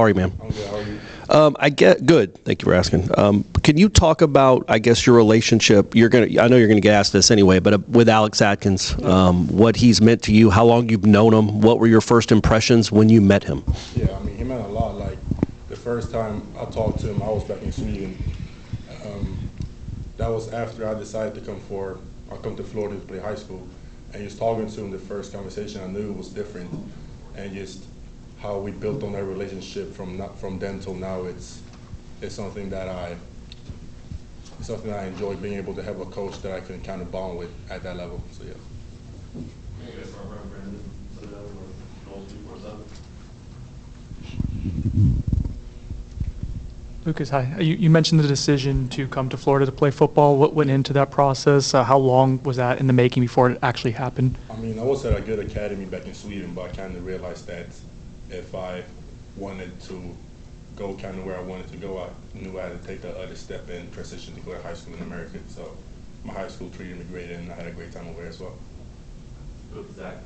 How are you, man? I'm good. How are you? I get good. Thank you for asking. Can you talk about, I guess, your relationship? I know you're gonna get asked this anyway, but with Alex Atkins, what he's meant to you, how long you've known him, what were your first impressions when you met him? Yeah, I mean, he meant a lot. Like, the first time I talked to him, I was back in Sweden. That was after I decided to come to Florida to play high school. And just talking to him, the first conversation, I knew it was different. And just how we built on that relationship from then till now, it's something that I enjoy, being able to have a coach that I can kind of bond with at that level. So yeah. Lucas, hi. You mentioned the decision to come to Florida to play football. What went into that process? How long was that in the making before it actually happened? I mean, I was at a good academy back in Sweden, but I kind of realized that if I wanted to go kind of where I wanted to go, I knew I had to take the other step and transition to go to high school in America. So my high school treated me great, and I had a great time over there as well. Zach,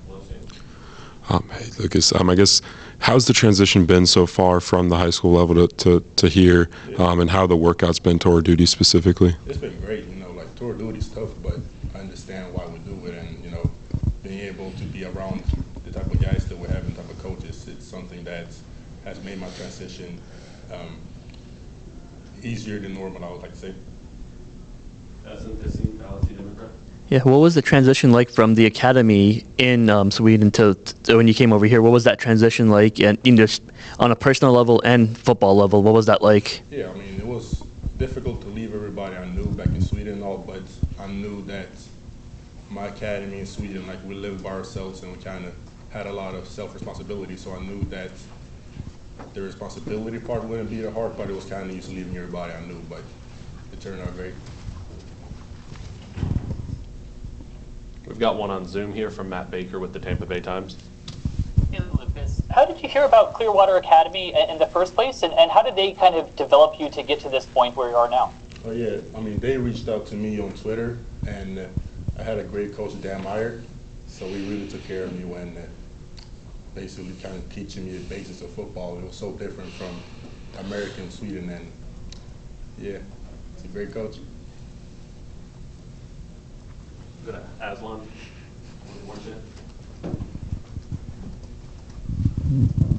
Hey, Lucas. I guess, how's the transition been so far from the high school level to here, and how the workout's been tour duty specifically? It's been great. You know, like tour duty's tough, but I understand why we do it, and being able to be around the type of guys that we have and type of coaches, it's something that has made my transition easier than normal, I would like to say. Yeah, what was the transition like from the academy in Sweden to when you came over here? What was that transition like, and just on a personal level and football level, what was that like? Yeah, I mean, it was difficult to leave everybody I knew back in Sweden and all, but I knew that my academy in Sweden, like, we lived by ourselves and we kind of had a lot of self-responsibility, so I knew that the responsibility part wouldn't be the hard part. It was kind of used to leaving everybody I knew, but it turned out great. We've got one on Zoom here from Matt Baker with the Tampa Bay Times. Hey, Lucas. How did you hear about Clearwater Academy in the first place, and how did they kind of develop you to get to this point where you are now? Oh, yeah. I mean, they reached out to me on Twitter, and I had a great coach, Dan Meyer, so he really took care of me when basically kind of teaching me the basics of football. It was so different from American Sweden, and yeah, he's a great coach. Go to Aslan.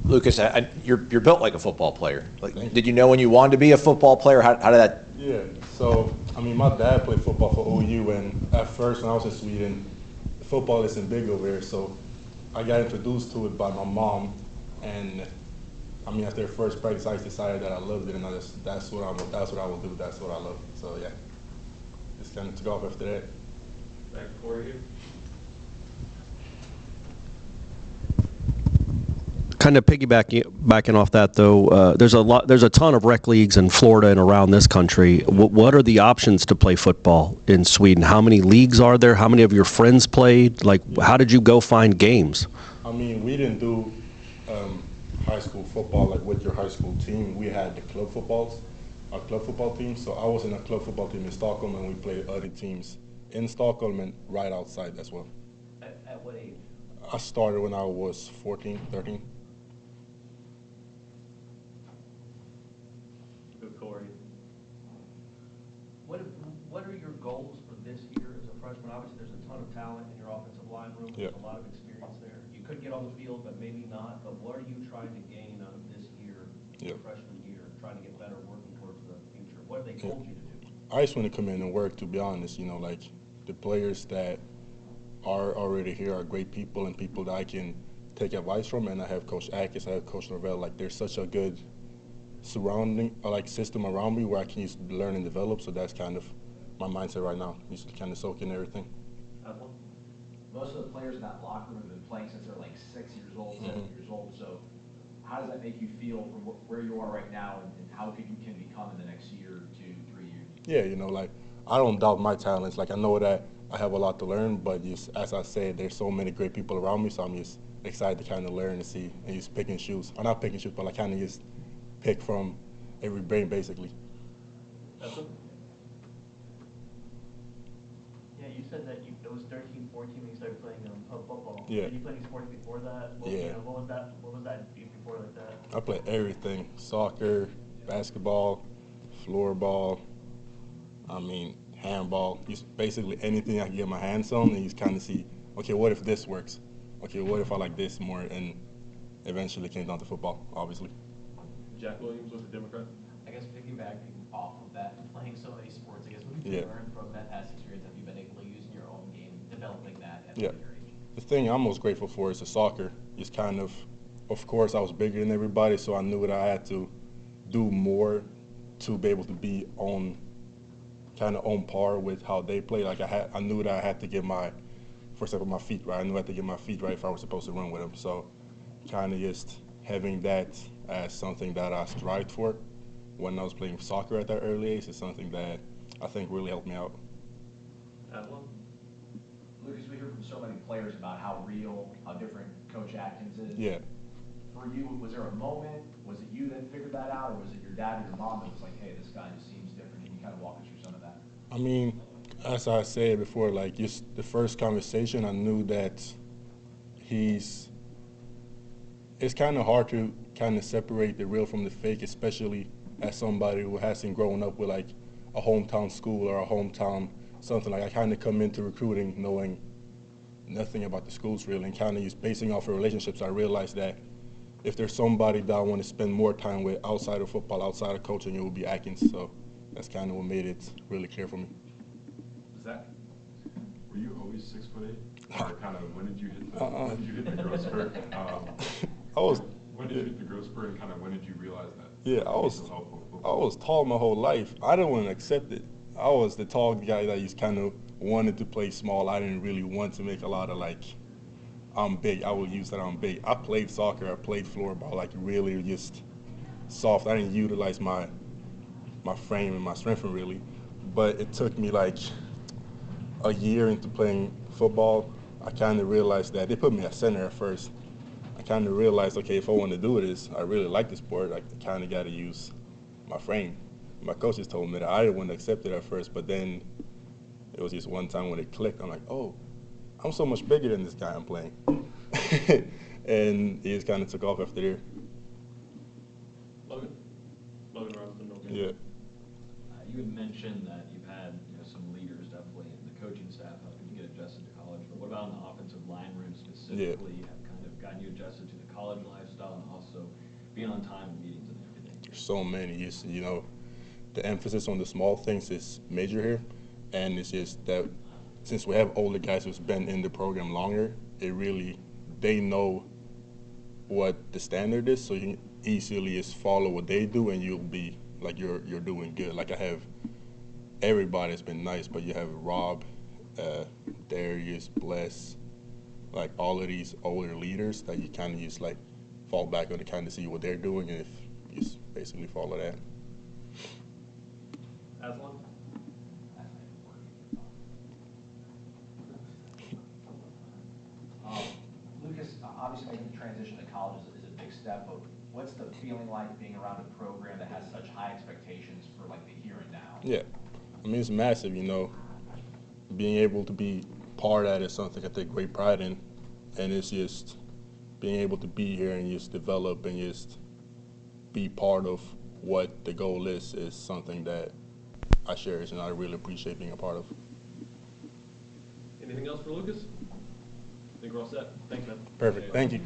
Lucas, you're built like a football player. Like, did you know when you wanted to be a football player? How did that? Yeah, so, I mean, my dad played football for OU, and at first when I was in Sweden, football isn't big over here, so I got introduced to it by my mom, and I mean, after the first practice, I decided that I loved it, and that's what I will do, that's what I love. So yeah, just kind of took off after that. Back for you. Kind of piggybacking off that, though, there's a ton of rec leagues in Florida and around this country. What are the options to play football in Sweden? How many leagues are there? How many of your friends played? Like, how did you go find games? I mean, we didn't do high school football like with your high school team. We had the club footballs, our club football team. So I was in a club football team in Stockholm, and we played other teams in Stockholm and right outside as well. At what age? I started when I was 14, 13. What are your goals for this year as a freshman? Obviously, there's a ton of talent in your offensive line room. There's a lot of experience there. You could get on the field, but maybe not. But what are you trying to gain out of this year, your freshman year, trying to get better, working towards the future? What have they told you to do? I just want to come in and work, to be honest. You know, like, the players that are already here are great people and people that I can take advice from. And I have Coach Atkins, I have Coach Norvell. Like, there's such a good system around me where I can just learn and develop. So that's kind of my mindset right now. Just kind of soak in everything. Most of the players in that locker room have been playing since they're like 6 years old, 7 years old. So how does that make you feel from where you are right now, and how you can become in the next year, 2, 3 years? Yeah, you know, like, I don't doubt my talents. Like, I know that I have a lot to learn, but just as I said, there's so many great people around me, so I'm just excited to kind of learn and see and just pick and choose. Or not pick and choose, but like kind of just pick from every brain, basically. Yeah, you said that it was 13, 14 when you started playing football. Yeah. Did you play any sports before that? Yeah. What was that? What was that? before like that? I play everything: soccer, basketball, floorball. I mean, handball. Just basically anything I can get my hands on, and you just kind of see, okay, what if this works? Okay, what if I like this more? And eventually came down to football, obviously. Jack Williams with the Democrat. I guess piggybacking off of that, playing so many sports, I guess, what did you learn from that past experience? Have you been able to use in your own game, developing that at a later age? The thing I'm most grateful for is the soccer. It's kind of course, I was bigger than everybody, so I knew that I had to do more to be able to be kind of on par with how they play. Like I knew that I had to get my feet right. I knew I had to get my feet right if I was supposed to run with them. So kind of just having that as something that I strived for when I was playing soccer at that early age is something that I think really helped me out. Adeline? Lucas, we hear from so many players about how real, how different Coach Atkins is. Yeah. For you, was there a moment, was it you that figured that out, or was it your dad or your mom that was like, hey, this guy just seems different? Can you kind of walk us through some of that? I mean, as I said before, like just the first conversation, I knew that it's kind of hard to kind of separate the real from the fake, especially as somebody who hasn't grown up with like a hometown school or a hometown something. Like I kind of come into recruiting knowing nothing about the schools really, and kind of just basing off of relationships, I realized that if there's somebody that I want to spend more time with outside of football, outside of coaching, it would be Atkins. So that's kind of what made it really clear for me. Zach, were you always 6'8"? Or kind of when did you hit the growth spurt? When did you hit the growth spurt, and kind of when did you realize that? Yeah, I was tall my whole life. I didn't want to accept it. I was the tall guy that just kind of wanted to play small. I didn't really want to make a lot of like, I'm big. I would use that I'm big. I played soccer. I played floorball, like really just soft. I didn't utilize my frame and my strength really. But it took me like a year into playing football. I kind of realized that they put me at center at first. I kind of realized, okay, if I want to do this, I really like the sport. I kind of got to use my frame. My coaches told me that I didn't want to accept it at first, but then it was just one time when it clicked. I'm like, oh, I'm so much bigger than this guy I'm playing. And it just kind of took off after there. Logan Robinson. Yeah. You had mentioned that you've had some leaders definitely in the coaching staff helping you get adjusted to college, but what about in the offensive line room specifically? Have kind of gotten you adjusted to the college lifestyle and also being on time in meetings and everything? There's so many. The emphasis on the small things is major here, and it's just that since we have older guys who's been in the program longer, they know what the standard is, so you can easily just follow what they do, and you'll be like you're doing good. Like I have everybody that's been nice, but you have Rob, Darius, Bless, like all of these older leaders that you kind of just like fall back on to kind of see what they're doing, and if you just basically follow that. Aslan? Lucas, obviously making the transition to college is a big step, but what's the feeling like being around a program that has such high expectations for like the here and now? Yeah, I mean it's massive, being able to be part of it is something I take great pride in, and it's just being able to be here and just develop and just be part of what the goal is something that I cherish and I really appreciate being a part of. Anything else for Lucas? I think we're all set. Thanks, man. Perfect. Thank you.